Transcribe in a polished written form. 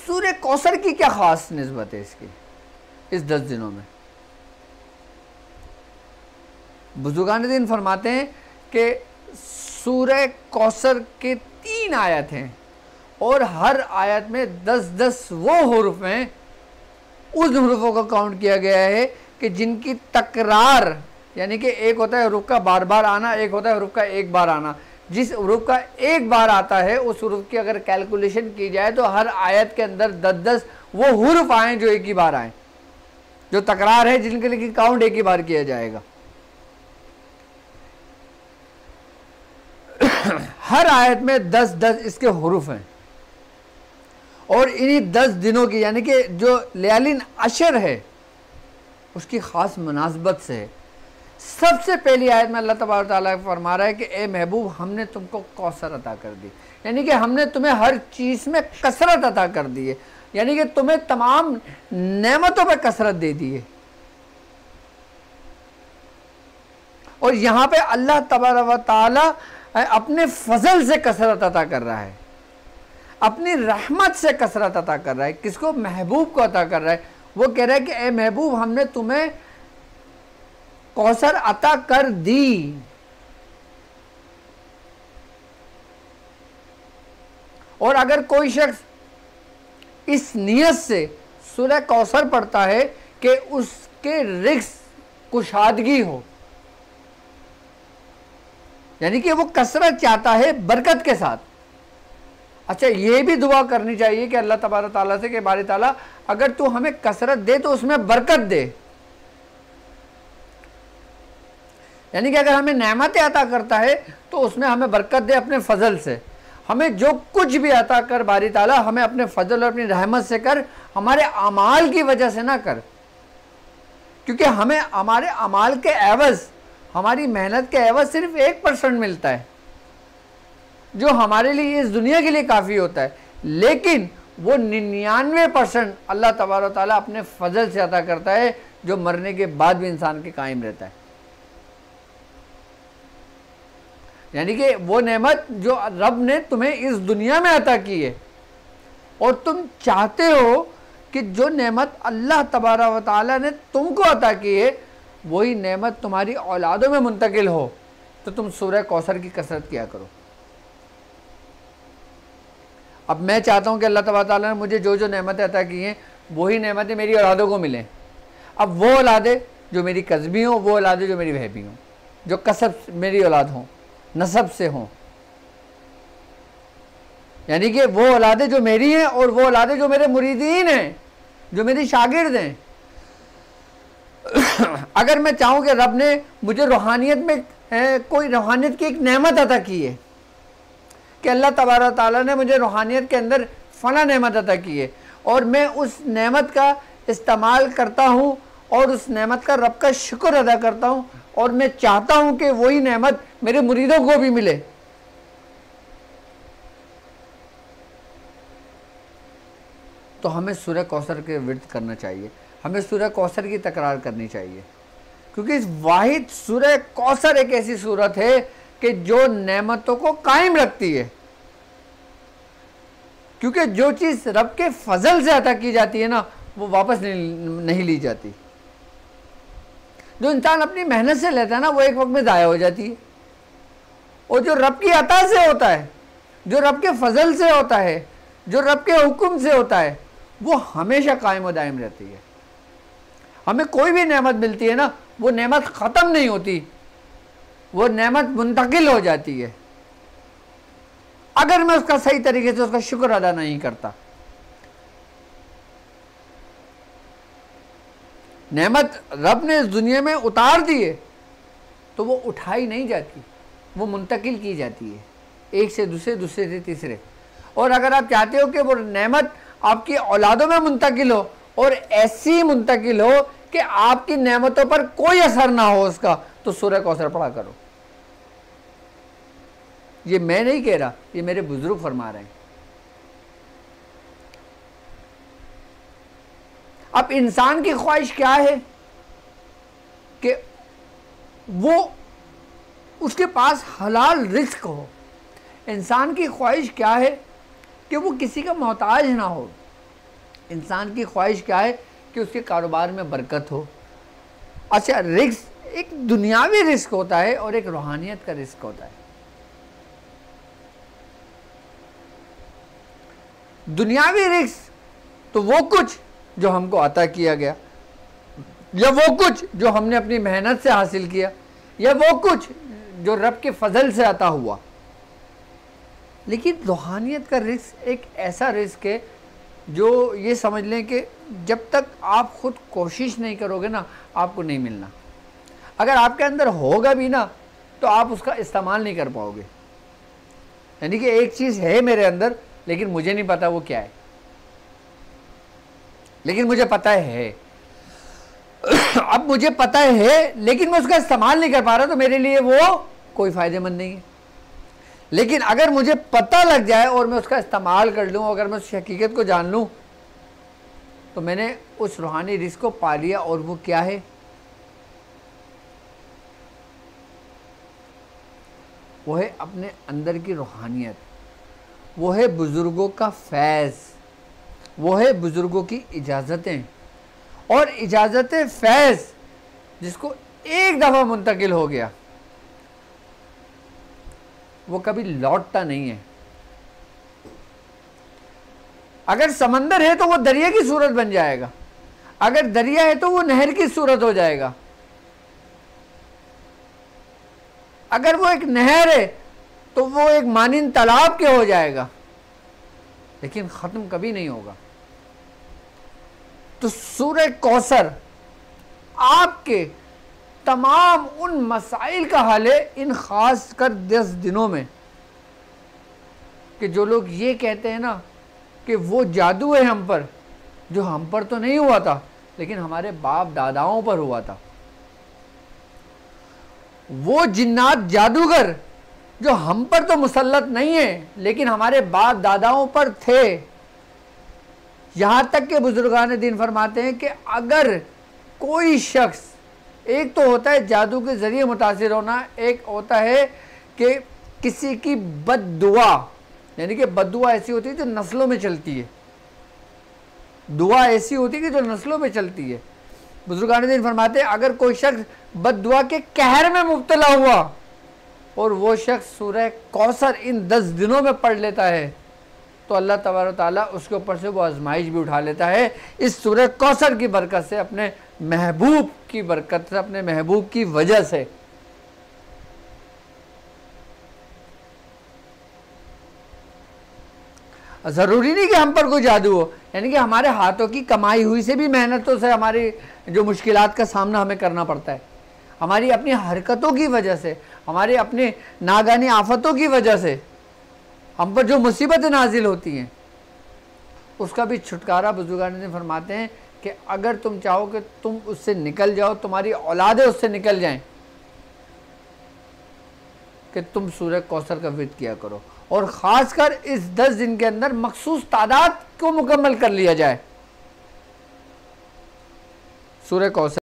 सूरह कौसर की क्या खास निस्बत है इसकी इस 10 दिनों में? बुजुर्गान दीन फरमाते हैं कि सूरह कौसर के 3 आयत हैं और हर आयत में 10-10 वो हुरूफ हैं, उन हुरूफों का काउंट किया गया है कि जिनकी तकरार, यानी कि एक होता है हुरूफ का बार बार आना, एक होता है हुरूफ का एक बार आना। जिस हुरूफ का एक बार आता है उस हुरूफ की अगर कैलकुलेशन की जाए तो हर आयत के अंदर 10-10 वो हुरूफ आए जो एक ही बार आए, जो तकरार है, जिनके लिए काउंट एक ही बार किया जाएगा। हर आयत में 10-10 इसके हुरूफ हैं और इन्हीं 10 दिनों की, यानी कि जो लयालिन अशर है उसकी ख़ास मुनासबत से है। सबसे पहली आयत में अल्लाह तबारक तआला फरमा रहा है कि ए महबूब, हमने तुमको कौसर अता कर दी, यानी कि हमने तुम्हें हर चीज़ में कसरत अता कर दी है, यानी कि तुम्हें तमाम नेमतों पर कसरत दे दी है। और यहाँ पे अल्लाह तबारक तआला अपने फजल से कसरत अता कर रहा है, अपनी रहमत से कसरत अता कर रहा है। किसको? महबूब को अता कर रहा है। वो कह रहा है कि ए महबूब, हमने तुम्हें कौसर अता कर दी। और अगर कोई शख्स इस नियत से सूरह कौसर पढ़ता है कि उसके रिज़्क़ कुशादगी हो, यानी कि वो कसरत चाहता है बरकत के साथ। अच्छा, ये भी दुआ करनी चाहिए कि अल्लाह तबारक ताला से कि बारी ताला अगर तू हमें कसरत दे तो उसमें बरकत दे, यानी कि अगर हमें नेमतें अता करता है तो उसमें हमें बरकत दे अपने फजल से। हमें जो कुछ भी अता कर बारी ताला, हमें अपने फजल और अपनी रहमत से कर, हमारे अमाल की वजह से ना कर, क्योंकि हमें हमारे अमाल के एवज़, हमारी मेहनत के एवज़ सिर्फ 1% मिलता है जो हमारे लिए इस दुनिया के लिए काफ़ी होता है, लेकिन वो 99% अल्लाह तबारक ताला अपने फजल से अता करता है जो मरने के बाद भी इंसान के कायम रहता है। यानी कि वो नेमत जो रब ने तुम्हें इस दुनिया में अता की है और तुम चाहते हो कि जो नेमत अल्लाह तबारक व तआला ने तुमको अता की है वही नेमत तुम्हारी औलादों में मुंतकिल हो, तो तुम सूरह कौसर की कसरत किया करो। अब मैं चाहता हूँ कि अल्लाह तबारक ताला ने मुझे जो जो नेमतें अता की हैं वही नेमतें मेरी औलादों को मिलें। अब वो औलादें जो मेरी कस्बी हों, वो औलादें जो मेरी वहबी हों, जो कसब मेरी औलाद हों, नसब से हों, यानी कि वो औलादें जो मेरी हैं और वो औलादें जो मेरे मुरीदीन हैं, जो मेरी शागिर्द हैं। अगर मैं चाहूँ कि रब ने मुझे रूहानियत में कोई रूहानियत की एक नेमत अता की है कि अल्लाह तबारक ताला ने मुझे रूहानियत के अंदर फ़ला नेमत अता की है और मैं उस नेमत का इस्तेमाल करता हूँ और उस नेमत का रब का शुक्र अदा करता हूँ और मैं चाहता हूँ कि वही नेमत मेरे मुरीदों को भी मिले, तो हमें सूरह कौसर के विर्द करना चाहिए, हमें सूरह कौसर की तकरार करनी चाहिए, क्योंकि इस वाहिद सूरह कौसर एक ऐसी सूरत है कि जो नेमतों को कायम रखती है। क्योंकि जो चीज़ रब के फजल से अता की जाती है ना, वो वापस नहीं ली जाती। जो इंसान अपनी मेहनत से लेता है ना, वो एक वक्त में ज़ाया हो जाती है, और जो रब की अता से होता है, जो रब के फजल से होता है, जो रब के हुक्म से होता है, वो हमेशा कायम और दायम रहती है। हमें कोई भी नेमत मिलती है ना, वो नेमत ख़त्म नहीं होती, वो नेमत मुंतकिल हो जाती है अगर मैं उसका सही तरीके से उसका शुक्र अदा नहीं करता। नेमत रब ने इस दुनिया में उतार दी है तो वो उठाई नहीं जाती, वो मुंतकिल की जाती है, एक से दूसरे, दूसरे से तीसरे। और अगर आप चाहते हो कि वो नेमत आपकी औलादों में मुंतकिल हो और ऐसी मुंतकिल हो कि आपकी नेमतों पर कोई असर ना हो उसका, तो सूरह कौसर पढ़ा करो। ये मैं नहीं कह रहा, ये मेरे बुजुर्ग फरमा रहे हैं। अब इंसान की ख्वाहिश क्या है कि वो उसके पास हलाल रिज़्क हो। इंसान की ख्वाहिश क्या है कि वो किसी का मोहताज ना हो, इंसान की ख्वाहिश क्या है कि उसके कारोबार में बरकत हो। अच्छा, रिस्क एक दुनियावी रिस्क होता है और एक रूहानियत का रिस्क होता है। दुनियावी रिस्क तो वो कुछ जो हमको अता किया गया, या वो कुछ जो हमने अपनी मेहनत से हासिल किया, या वो कुछ जो रब के फजल से अता हुआ। लेकिन रूहानियत का रिस्क एक ऐसा रिस्क है जो ये समझ लें कि जब तक आप खुद कोशिश नहीं करोगे ना, आपको नहीं मिलना। अगर आपके अंदर होगा भी ना तो आप उसका इस्तेमाल नहीं कर पाओगे। यानी कि एक चीज़ है मेरे अंदर लेकिन मुझे नहीं पता वो क्या है, लेकिन मुझे पता है। अब मुझे पता है लेकिन मैं उसका इस्तेमाल नहीं कर पा रहा, तो मेरे लिए वो कोई फ़ायदेमंद नहीं है। लेकिन अगर मुझे पता लग जाए और मैं उसका इस्तेमाल कर लूँ, अगर मैं उस हकीकत को जान लूँ, तो मैंने उस रूहानी रिस्क को पा लिया। और वो क्या है? वो है अपने अंदर की रूहानियत, वो है बुज़ुर्गों का फैज़, वो है बुज़ुर्गों की इजाज़तें। और इजाज़त फैज़ जिसको एक दफ़ा मुंतकिल हो गया वो कभी लौटता नहीं है। अगर समंदर है तो वो दरिया की सूरत बन जाएगा, अगर दरिया है तो वो नहर की सूरत हो जाएगा, अगर वो एक नहर है तो वो एक मानिंद तालाब के हो जाएगा, लेकिन ख़त्म कभी नहीं होगा। तो सूरह कौसर आपके तमाम उन मसाइल का हल है, इन ख़ास कर 10 दिनों में। कि जो लोग ये कहते हैं ना कि वो जादू है हम पर, जो हम पर तो नहीं हुआ था लेकिन हमारे बाप दादाओं पर हुआ था। वो जिन्नात जादूगर जो हम पर तो मुसल्लत नहीं है लेकिन हमारे बाप दादाओं पर थे। यहाँ तक के बुजुर्गान दीन फरमाते हैं कि अगर कोई शख्स, एक तो होता है जादू के ज़रिए मुतासिर होना, एक होता है कि किसी की बद्दुआ, यानी कि बद्दुआ ऐसी होती है जो नस्लों में चलती है, दुआ ऐसी होती है कि जो नस्लों में चलती है। बुजुर्गान दीन फरमाते हैं अगर कोई शख्स बद्दुआ के कहर में मुब्तला हुआ और वो शख्स सूरह कौसर इन 10 दिनों में पढ़ लेता है तो अल्लाह तबारक ताला उसके ऊपर से वो आजमाइश भी उठा लेता है, इस सूरह कौसर की बरकत से, अपने महबूब की बरकत से, अपने महबूब की वजह से। ज़रूरी नहीं कि हम पर कोई जादू हो, यानी कि हमारे हाथों की कमाई हुई से भी, मेहनतों से हमारी जो मुश्किलात का सामना हमें करना पड़ता है, हमारी अपनी हरकतों की वजह से, हमारे अपने नागानी आफतों की वजह से हम पर जो मुसीबतें नाजिल होती हैं, उसका भी छुटकारा बुजुर्गान ने फरमाते हैं कि अगर तुम चाहो कि तुम उससे निकल जाओ, तुम्हारी औलादें उससे निकल जाएं, कि तुम सूरह कौसर का विर्द किया करो। और ख़ासकर इस 10 दिन के अंदर मखसूस तादाद को मुकम्मल कर लिया जाए। सूरह कौसर